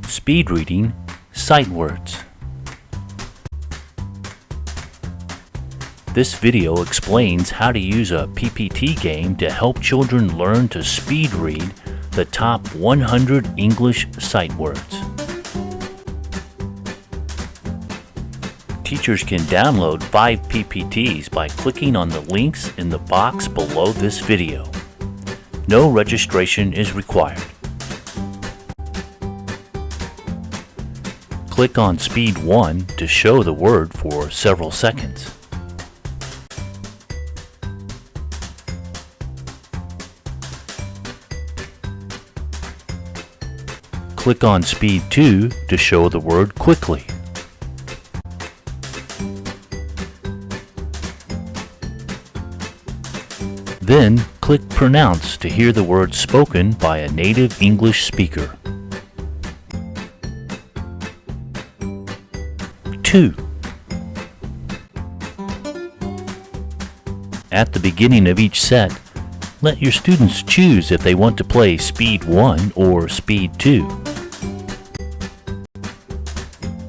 Speed reading, sight words. This video explains how to use a PPT game to help children learn to speed read the top 100 English sight words. Teachers can download 5 PPTs by clicking on the links in the box below this video. No registration is required. Click on Speed 1 to show the word for several seconds. Click on Speed 2 to show the word quickly. Then click Pronounce to hear the word spoken by a native English speaker. 2. At the beginning of each set, let your students choose if they want to play Speed 1 or Speed 2.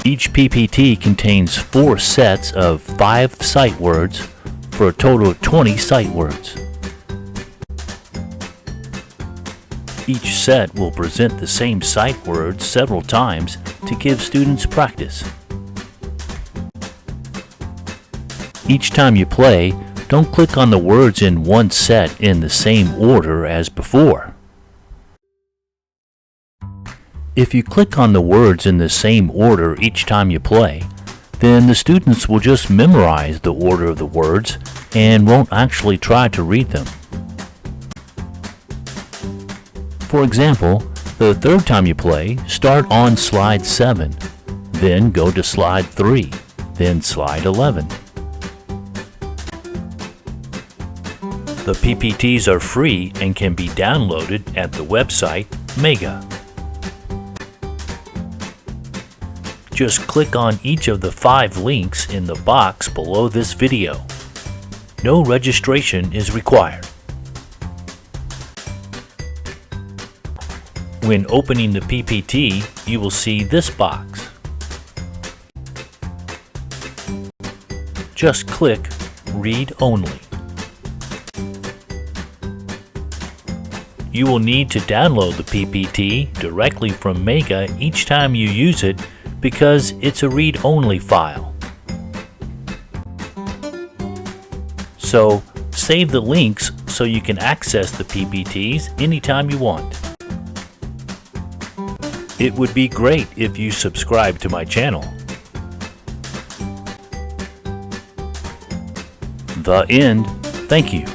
Each PPT contains 4 sets of 5 sight words for a total of 20 sight words. Each set will present the same sight words several times to give students practice. Each time you play, don't click on the words in one set in the same order as before. If you click on the words in the same order each time you play, then the students will just memorize the order of the words and won't actually try to read them. For example, the third time you play, start on slide 7, then go to slide 3, then slide 11. The PPTs are free and can be downloaded at the website Mega. Just click on each of the 5 links in the box below this video. No registration is required. When opening the PPT, you will see this box. Just click Read Only. You will need to download the PPT directly from Mega each time you use it because it's a read-only file. So, save the links so you can access the PPTs anytime you want. It would be great if you subscribe to my channel. The end. Thank you.